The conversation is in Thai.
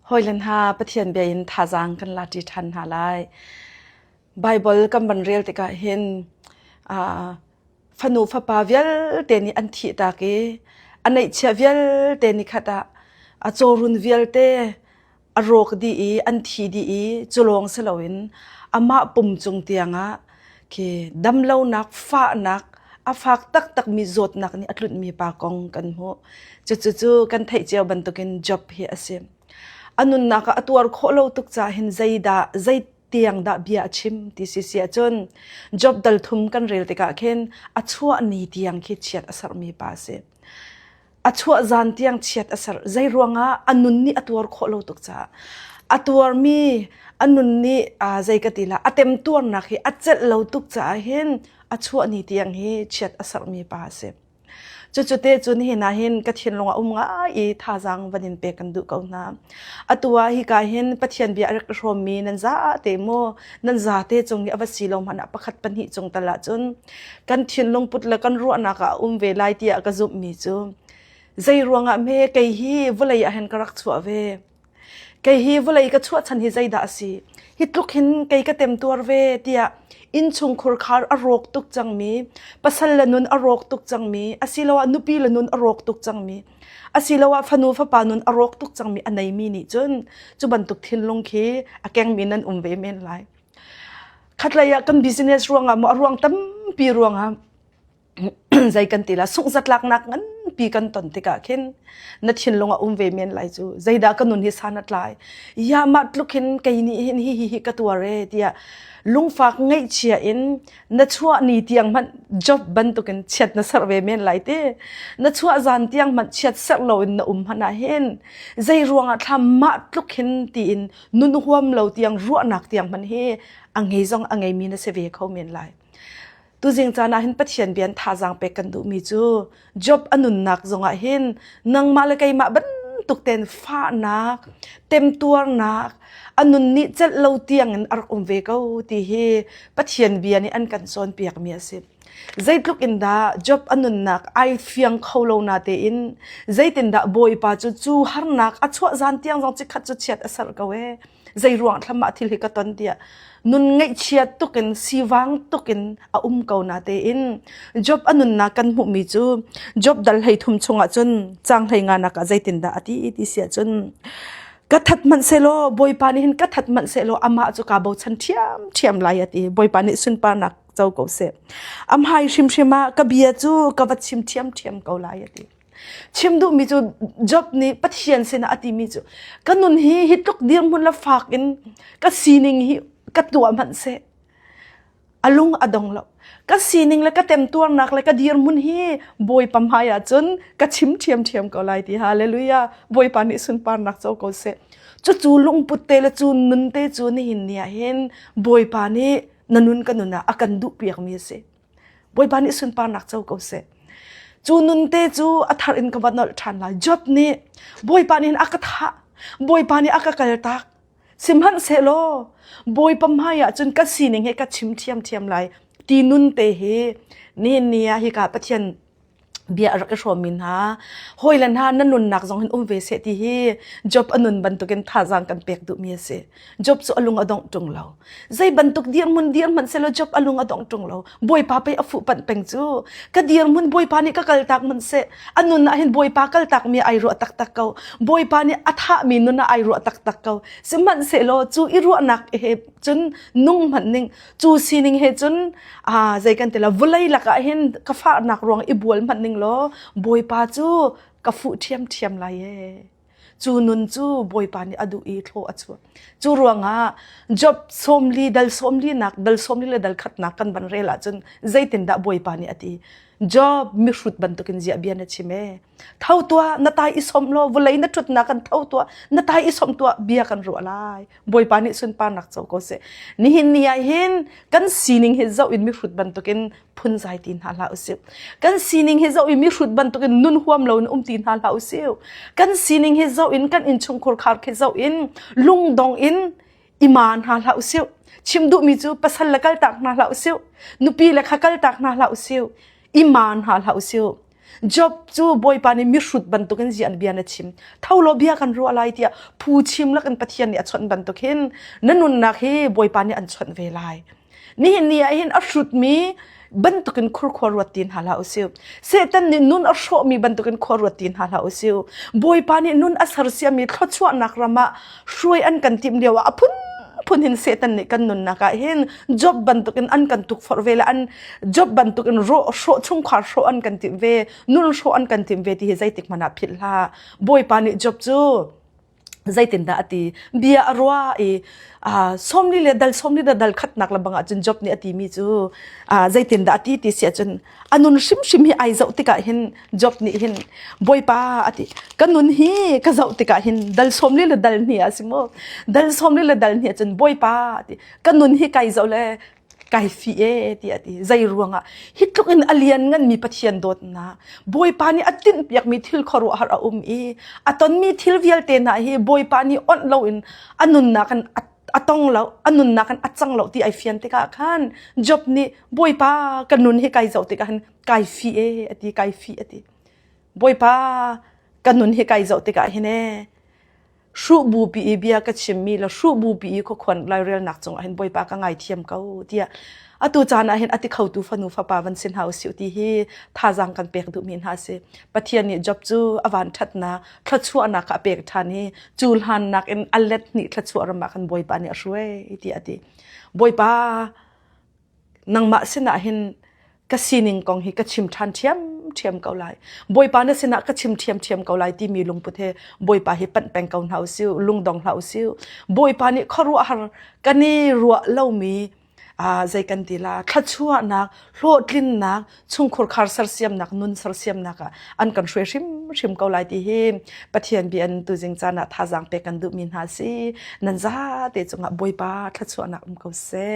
หอยเลนหาปะเทียนเบียนทาจางกันลาติทันหาไลไบเบิลกับบรรเรียลติกาเห็นฟนูฟปาเวลเตนิอันทิตาเกอันไหนเชเวลเตนิขัดอาโจรุนเวลเตอโรกดีอันทีดีจุลองเสลวินอามาปุ่มจงเตียงะเคดำเล่านักฟ้านักอาฝากตักมีจดนักนี่อัตลุดมีปากองกันหัวจู่กันไทยเจียวบรรทุกินจ็อบเฮียเสียอันนู้นนักตัวโคโลตุกจ่าเห็นใจเตียงดาเบียชิมที่เสียจนจ็อบดัลทุมกันเรียลติกาเข็นอัชัวนี่เตียงคิดเชียดอสารมีปาเสอัชัวจานเตียงเชียดอสารใจรวงะอันนู้นนี่ตัวโคโลตุกจ่าอัตัวมีอันนู้นนี่ใจกติละอัเต็มตัวนักเฮอัจเจลโลตุกจ่าเห็นอัชัวนี่เตียงเฮเชียดอสารมีปาเสจุดเตจุนเห็นเห็นกระเทียนลงงาอีท่าจังวันนี้เปกันดูเขาหน้าตัวฮิกาเห็นปะเทียนเบียร์รวมมีนันซาเตโมนันซาเตจงอวสีลงมันประคัดปัญหิจงตลาดจนกันเทียนลงปุตละกันรัวนักเวลาเตียกระจุบมีจูใจรวงเมย์ไกฮีวลัยเห็นกระรักชัวเวไกฮีวลัยก็ชัวฉันฮิใจด่าสิฮิตลุกเห็นไกก็เต็มตัวเวเตียอินชงคุรคาร์อรกตุกจังมีปัสลนุนอรกตุกจังมีอาศิลวะนุปีลนุนอรกตุกจังมีอาศิลวะฟนูฟปานุนอรกตุกจังมีอันไหนมีนี่จนจุบันตุกทินลงคีอาแกงมีนันเวเมนไลขัดเลยกันบิสเนสรวงมอรวงตั้มปีรวงใจกันตีละสุขจัดลักนักงั้นปีกันตนติกาเข็นนัดชินลงเวเมนไลจูใจดากันนุนฮิสานัดไลยามัดลุกเห็นไกนี่เห็นฮิกตัวเรเดียลุงฝากไงเชียอินนัดชัวนี่เตียงมันจบบันตุกันเช็ดนัดสร์เวเมนไลเตนัดชัวจานเตียงมันเช็ดสักโลอินนัหันเห็นใจรวงทำมัดลุกเห็นตีอินนุนหัวมเหลาเตียงรัวหนักเตียงมันเฮอังไงจงอังไงมีนัดเสวีเขาเมนไลตัวจริงจานะเห็นปะเทียนเบียนท่าจางเปกันดูมีจูจบอนุนักจงเห็นนังมาเลยไกมาบันตุกเต็นฟ้านักเต็มตัวนักอนุนี้จะเล่าเตียงอันเวก้าที่เฮปะเทียนเบียนี่อันกันซ้อนเปียกเมียสิใจลุกอินดาจบอนุนักไอเฟียงเขาเล่านาเตอินใจตินดาบอยป้าจูฮาร์นักอัชวะจานเตียงจงจิขัดจุดเชียดอสารกเวใจรวงทำมาทิลฮิกตันเดียนุนไงเชียตุกินสีวังตุกินเกานาเตอินจบอนุนักกันมุมีจูจบดัลให้ทุ่มชงจนจางให้งานนักใจตินดาอติเสียจนกัทัดมันเซโลบอยปานิหินกัทัดมันเซโลอามาจุกาบชันเทียมลายติบอยปานิสุนปานักเจ้าเกาเสอามไฮชิมากเบียจูกวัดชิมเทียมเกาลายติชิมดูมีจูจ็อบนี้ปัจเจียนเสนาอติมีจูกันนุนฮิตลุกเดียมมุนละฝากอินกัซีนิงฮิกัตัวมันเสอลุงอดงแล้วก็ซีนิงแล้วก็เต็มตัวนักแล้วก็เดียร์มุนฮีบอยปั๊มหายจนก็ชิมเทียมก็ไล่ที่ฮาเลลูยาบอยปานิสุนปานักเจ้าก็เสจู่ลุงปุตเตละจูนุนเตจูนี่หินเนี่ยเห็นบอยปานินันุนกันนุนนะอากันดุเปียกมีเสบอยปานิสุนปานักเจ้าก็เสจูนุนเตจูอัฐารินกับวันนอลทันละจบนี่บอยปานิอากาศบอยปานิอากาศกระตักสิมหันเซโลบอยปั๊มหายจนก็ซีนิงให้ก็ชิมเทียมไล่ตีนุนเตเฮนี่เนี่ยฮิกาปะเทียนเบียรักชวมินฮะหอยลันฮานั่นนุนนักจงเห็นเวเสตีเฮจ็อบอนุนบันตุกันท่าจังกันเปียกดุมีเสจ็อบสุอลุงอดองจงเราใจบันตุกเดียร์มันเสลจ็อบอลุงอดองจงเราบอยปาไปอฟุปันเป็งจูก็เดียร์มุนบอยปานี่ก็กัลตักมันเสอนุนนะเห็นบอยปากัลตักมีไอรัวตักเขาบอยปานี่อัฐามีนุนนะไอรัวตักเขาสิมันเสโลจูอิรัวนักเฮจนนุ่งมันนิงจูซีนิงเฮจนใจกันแต่ละวลัยลักเห็นกฟ้านักรวงอิบวลมันนิงโลบอยปาจูกฟูเทียมลายจูนุนจูบอยปานี่อดูอีโทอัจฉริจูรวงจ็อบสมลีดัลสมลีนักดัลสมลีเลยดัลขัดนักกันบันเรล่าจนใจตินดาบอยปานี่อดีจ็อบมิรุดบันตุกินเจียเบียนชิเมเท่าตัวนาตายอิสมโลวลัยนัทุดนักกันเท่าตัวนาตายอิสมตัวเบียกันรัวลายบอยปานี่สุนปานักเจ้าก็เสนี่หินนี่เห็นกันซีนิงเฮเจ้าอินมิรุดบันตุกินพุนใจตินหาลาอุสิวกันซีนิงเฮเจ้าอินมิรุดบันตุกินนุนหัวมเหลานตินหาลาอุสิวกันซีนิงเฮเจ้าอินกันอินชงโคร์คาร์เฮเจ้าอินลุงดองอินอิมานหาลาอุสิวชิมดูมิจูปัสลละกัลตักนาลาอุสิวนุปีละขกัลตักนาลาอุสิวอิมานหาลาอุสิว job chu boy pani mi rut ban to kan zian bian achim thaulo bia kan ro alai tia phu chim la kan pathian ni achon ban to khin nanun na he boy pani an chon ve lai ni hin a rut mi ban to kan khur khor watin hala usiu setan ni nun a sho mi ban to kan khor watin hala usiu boy pani nun asar sia mi thlochwa nakrama shroi an kan tim lewa apun punin setan ni kan nun naka hin job bantukin an kan tuk for vela an job bantukin ro sho chung khar sho an kan tim ve nun sho an kan tim ve ti zai tik mana phil ha boy pani job chu zaitin da ati bia arwa somni le dal khat nak la banga chun job ni ati mi chu zaitin da ati ti sia chun anun shim hi ai zau tika hin job ni hin boy pa ati kanun hi ka zau tika hin dal somni le dal ni asimo dal somni le dal ni chun boy pa ati kanun hi kai zau le kai fi ti ati zai ruanga hitluk in alian ngan mi pathian dot na boy pani atin piak mi thil khoru har a aton mi thil vial te na hi boy pani on lo in anun na kan atong lo anun na kan achang lo ti ai fian te ka khan job ni boy pa kanun hi kai zau te kan kai fi ati boy pa kanun hi kai zau te ka hi ne shu bu pi bia ka chimmi la shu bu pi ko khon lai rel nak chung hin boy pa ka ngai thiam kau tia atu chana hin ati khau tu fanu fa pa van sin house yu ti hi tha jang kan pek du min ha se pathian ni job chu awan that na thchu ana ka pek thani chul han nak en allet ni thchu rama kan boy pa ni ashwe ti ati boy pa nangma sina hin ka sining kong hi ka chim than thiam kau lai boy pa na sina ka chim thiam kau lai ti mi lung puthe boy pa hi pan peng kau hau siu lung dong hau siu boy pa ni kharu har kani ruwa lo mi zai kan tila thachua nak hlo tlin nak chung khur khar sar siam nak nun sar siam nak an kan shwe shim kau lai ti hi pathian bi an tu jing chana tha jang pe kan du min ha si nan za te chunga boy pa thachua nak kau se